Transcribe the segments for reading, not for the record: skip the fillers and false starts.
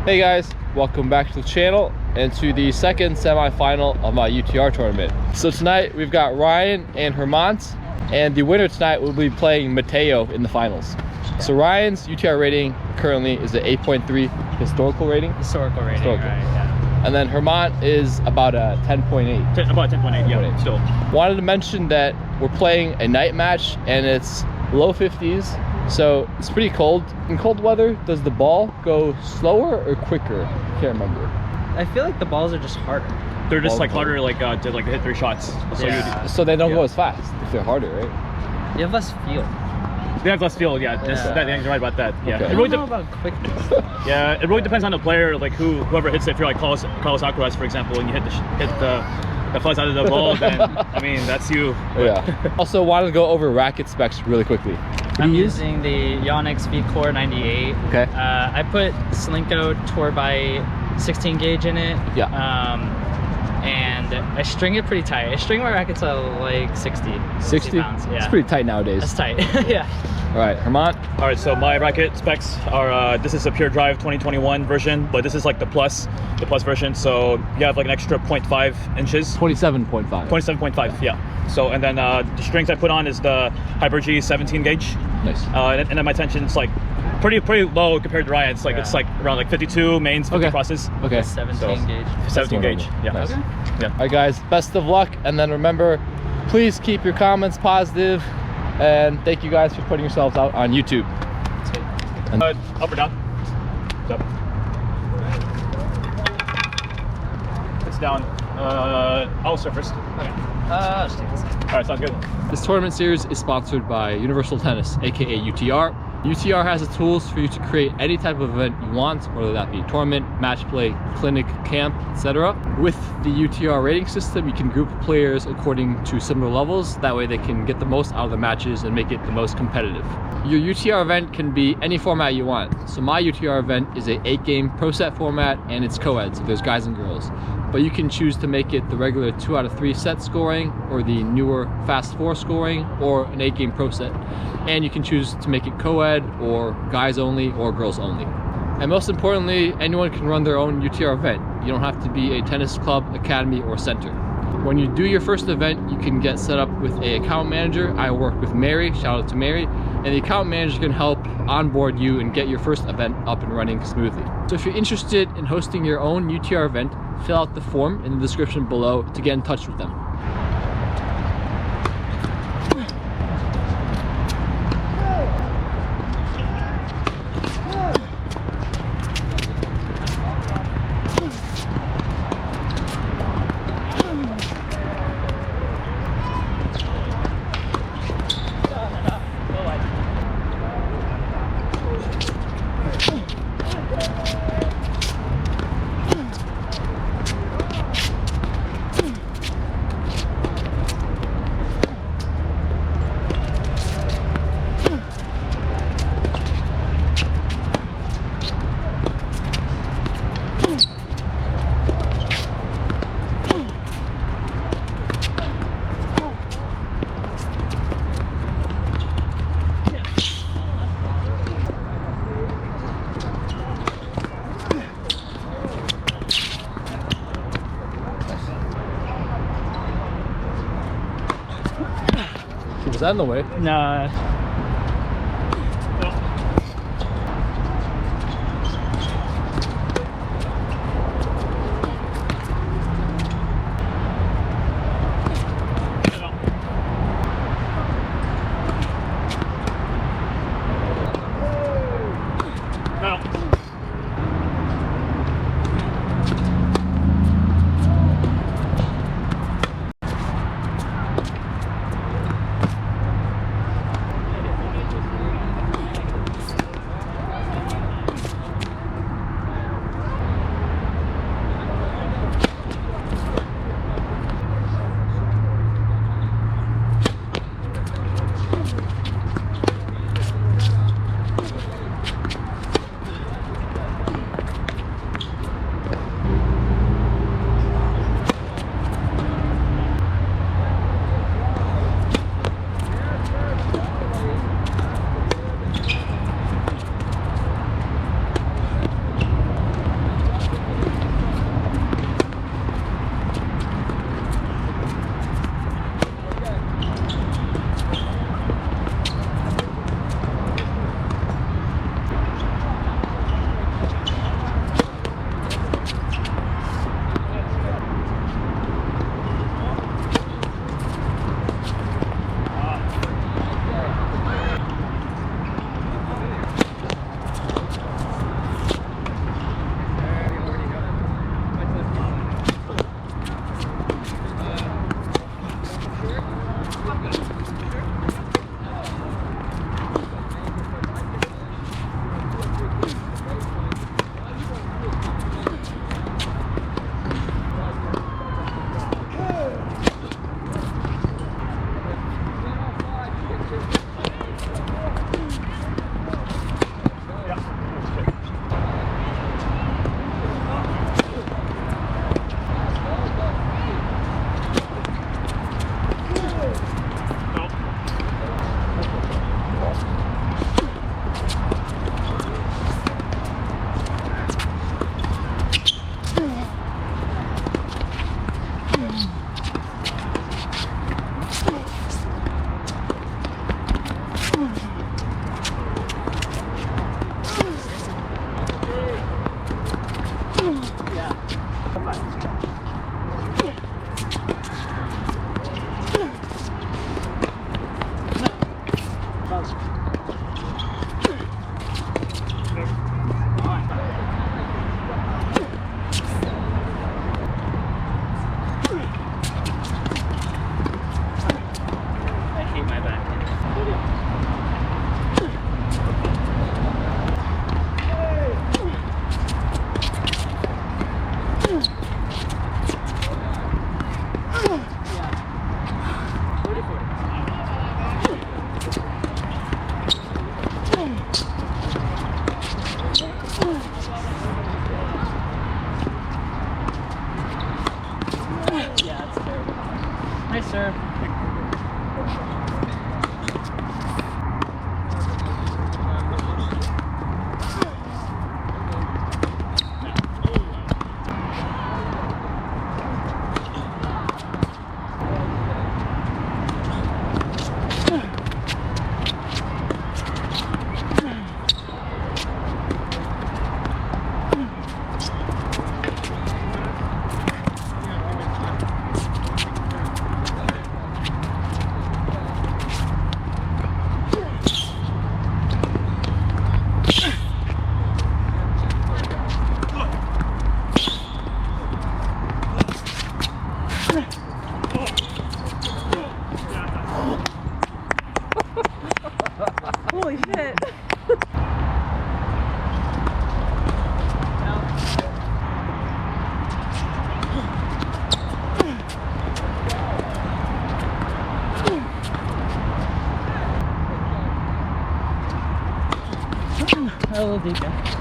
Hey guys, welcome back to the channel and to the second semi-final of my UTR tournament. So tonight we've got Ryan and Hermont, and the winner tonight will be playing Mateo in the finals. So Ryan's UTR rating currently is an 8.3 historical rating. Historical rating, right, yeah. And then Hermont is about a 10.8. About 10.8, yeah, still. Wanted to mention that we're playing a night match and it's low 50s. So it's pretty cold. In cold weather, does the ball go slower or quicker? I can't remember. I feel like the balls are just harder. They're just like harder, like to hit 3 shots. So, yeah. So they don't go as fast if they're harder, right? You have less feel. They have less feel, yeah. You're right about that. Yeah. Okay. I don't know about quickness. Yeah, it really depends on the player, like whoever hits it. If you're like Carlos Alcaraz, for example, and you hit the fuzz out of the ball, then I mean that's you. Yeah. Also wanted to go over racket specs really quickly. I'm using the Yonex V-Core 98. Okay. I put Slinko Tour by 16 gauge in it. Yeah. And I string it pretty tight. I string my rackets at like 60 pounds. Yeah. It's pretty tight nowadays. That's tight. Yeah. All right, Hermont. All right, so my racket specs are this is a Pure Drive 2021 version, but this is like the plus version. So you have like an extra 0.5 inches. 27.5. 27.5, yeah. So and then the strings I put on is the Hyper G 17 gauge. Nice. And then my tension's like pretty low compared to Ryan. It's like it's like around like 52 mains, 50 crosses. Okay. 17 gauge. 17 gauge. Yeah. Nice. Okay. Yeah. All right, guys. Best of luck, and then remember, please keep your comments positive, and thank you guys for putting yourselves out on YouTube. And Up or down? Up. It's down. I'll serve first. Okay. Just take this. All right, sounds good. This tournament series is sponsored by Universal Tennis, aka UTR. UTR has the tools for you to create any type of event you want, whether that be tournament, match play, clinic, camp, etc. With the UTR rating system, you can group players according to similar levels. That way they can get the most out of the matches and make it the most competitive. Your UTR event can be any format you want. So my UTR event is a 8-game pro set format, and it's co-ed, so there's guys and girls. But you can choose to make it the regular 2 out of 3 set scoring, or the newer fast 4 scoring, or an 8-game pro set. And you can choose to make it co-ed, or guys only, or girls only. And most importantly, anyone can run their own UTR event. You don't have to be a tennis club, academy, or center. When you do your first event, you can get set up with an account manager. I work with Mary, shout out to Mary, and the account manager can help onboard you and get your first event up and running smoothly. So if you're interested in hosting your own UTR event, fill out the form in the description below to get in touch with them. Was that in the way? Nah. serve. Holy shit. A little deep, yeah.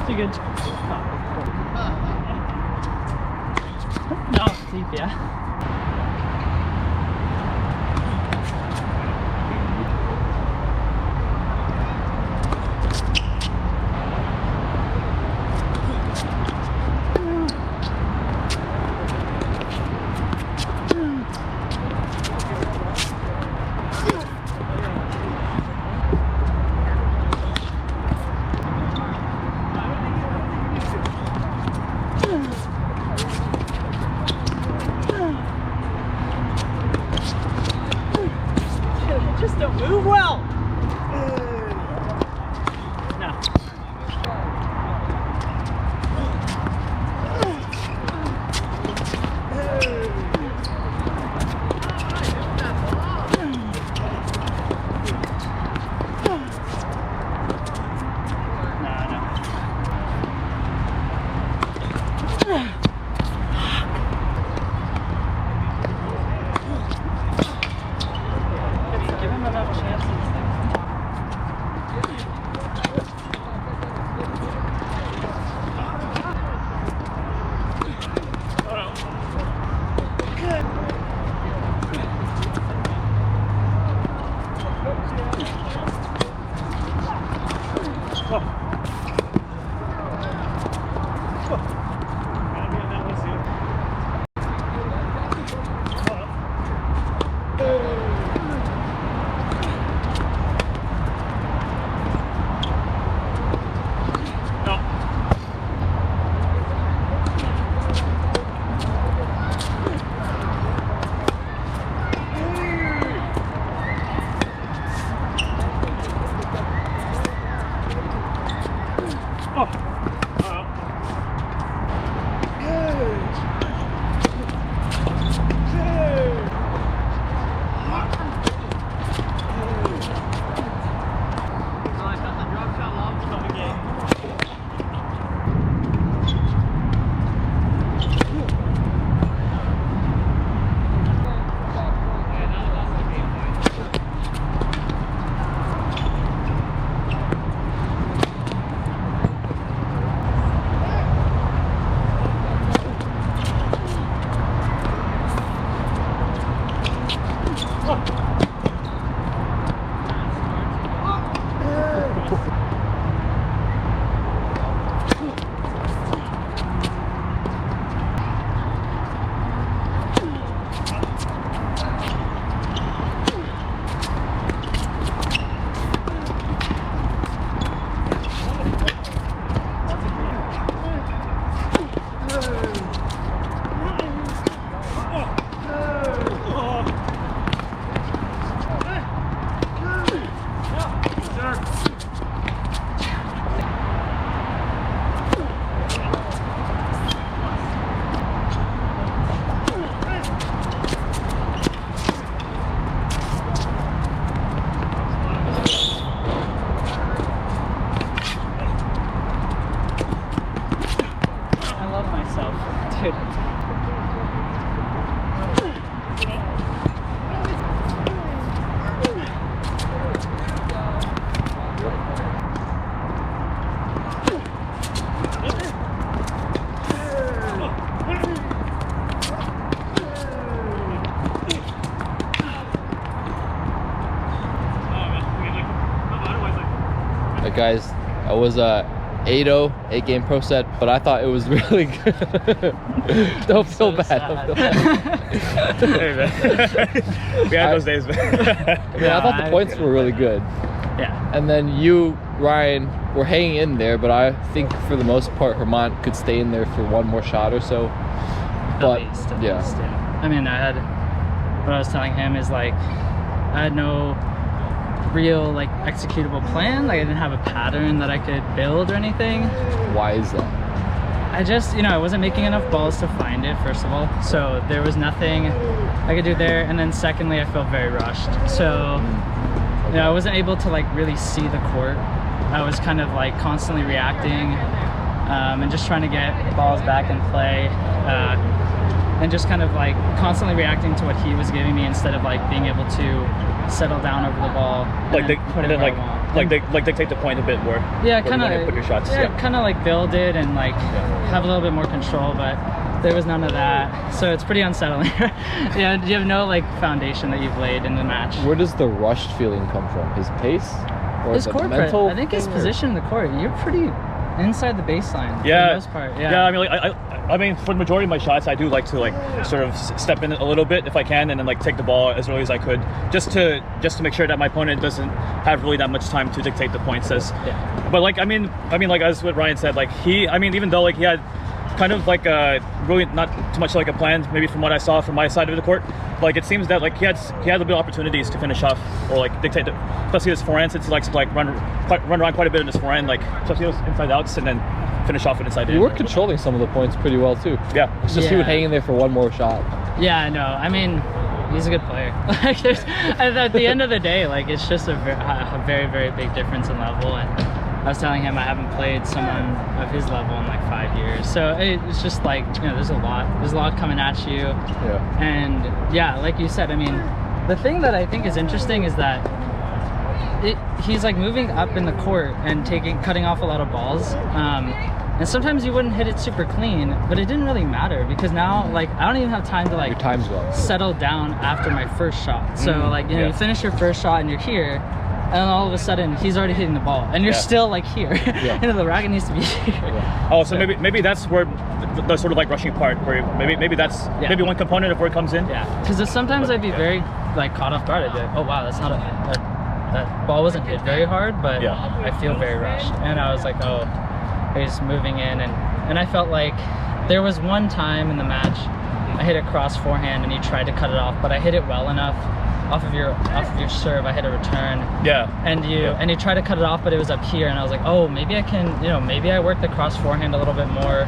Too good. No, deep, yeah. Just don't move well. No. Give him enough chances. Dude. Alright guys, I was 8-0, 8-game pro set, but I thought it was really good. Don't feel bad. Don't feel bad. Hey, man. We had those days, man. I thought the points were really good. Yeah. And then you, Ryan, were hanging in there, but I think for the most part, Hermont could stay in there for one more shot or so. But At least, yeah. I mean, what I was telling him is like, I had no real like executable plan. Like I didn't have a pattern that I could build or anything. Why is that? I just, I wasn't making enough balls to find it, first of all. So there was nothing I could do there. And then secondly, I felt very rushed. So, I wasn't able to like really see the court. I was kind of like constantly reacting and just trying to get balls back in play. And just kind of like constantly reacting to what he was giving me instead of like being able to settle down over the ball. Like dictate the point a bit more. Yeah, kind of put your shots. Yeah, kind of like build it and like have a little bit more control, but there was none of that. So it's pretty unsettling. Yeah, you have no like foundation that you've laid in the match. Where does the rushed feeling come from? His pace? Or His the court mental? I think his position in the court. You're pretty inside the baseline for the most part. Yeah. I mean, for the majority of my shots, I do like to like sort of step in a little bit if I can, and then like take the ball as early as I could, just to make sure that my opponent doesn't have really that much time to dictate the points. But like I mean, like as what Ryan said, like even though like he had kind of like really not too much like a plan, maybe from what I saw from my side of the court, like it seems that like he had a bit of opportunities to finish off or like dictate, especially his forehand, since he likes to like run around quite a bit in his forehand, like especially those inside outs, and then finish off with inside in. You were controlling some of the points pretty well too. Yeah. It's just he would hang in there for one more shot. Yeah, I know. I mean, he's a good player. Like, at the end of the day, like it's just a very, very big difference in level. And I was telling him I haven't played someone of his level in like 5 years. So it's just like, there's a lot coming at you. Yeah. And yeah, like you said, I mean, the thing that I think is interesting is that he's like moving up in the court and cutting off a lot of balls. And sometimes you wouldn't hit it super clean, but it didn't really matter because now like I don't even have time to like your time's gone. Settle down after my first shot. So like you finish your first shot and you're here, and then all of a sudden he's already hitting the ball and you're still like here. The racket needs to be here. Oh, so maybe that's where the sort of like rushing part, where maybe that's maybe one component of where it comes in. Yeah, because sometimes I'd be very like caught off guard. I'd be like, oh wow, that's not that ball wasn't hit very hard, but I feel very rushed. And I was like, oh, he's moving in, and I felt like there was one time in the match I hit a cross forehand and he tried to cut it off, but I hit it well enough off of your serve. I hit a return. Yeah. And you tried to cut it off, but it was up here, and I was like, oh, maybe I can, maybe I work the cross forehand a little bit more,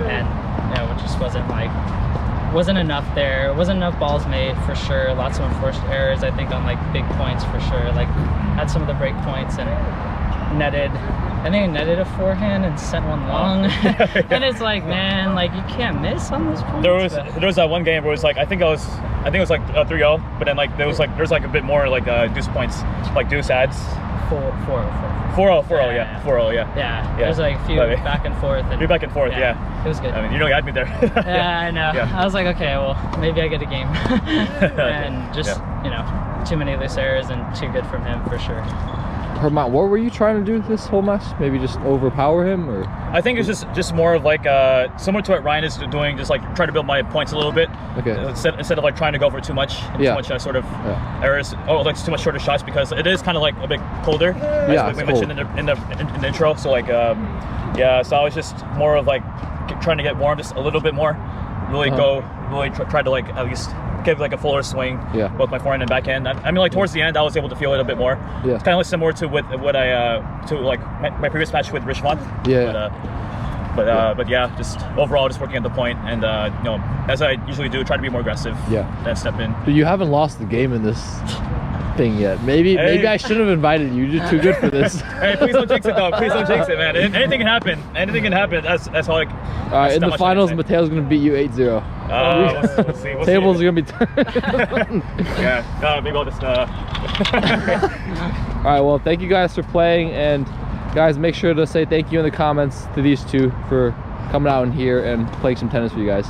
and it just wasn't enough there. It wasn't enough balls made for sure. Lots of enforced errors, I think, on like big points for sure. Like had some of the break points and netted. I think I netted a forehand and sent one long. And it's like, man, like you can't miss on those points. There was that one game where it was like I think it was like 3-0, but then like there was like a bit more like deuce points, like deuce adds. 4-0, yeah. 4-0, yeah. Yeah, there's like a few back and forth. You're back and forth, yeah. It was good. I mean, you had me there. Yeah, I know. Yeah. I was like, okay, well, maybe I get a game. And just, too many loose errors and too good from him for sure. Hermont, what were you trying to do this whole match? Maybe just overpower him, or? I think it's just more of like similar to what Ryan is doing, just like try to build my points a little bit. Okay. Instead of like trying to go for too much sort of errors. Oh, like too much shorter shots, because it is kind of like a bit colder. As we mentioned in the intro. So like so I was just more of like trying to get warm just a little bit more. Really try to like at least give like a fuller swing, both my forehand and backhand. I mean, like towards the end, I was able to feel it a bit more. Yeah. It's kind of like similar to what I to like my previous match with Richmond. Yeah. But just overall, just working at the point, and as I usually do, try to be more aggressive. Yeah. Then step in. But you haven't lost the game in this nothing yet. Maybe I shouldn't have invited you. You're too good for this. Hey, please don't jinx it, dog. Please don't jinx it, man. Anything can happen. Anything can happen. That's how like. All right, in the finals, Mateo's gonna beat you 8-0. We'll see. Tables are gonna be turned. Yeah, maybe I'll just. All right, well, thank you guys for playing, and guys, make sure to say thank you in the comments to these two for coming out in here and playing some tennis for you guys.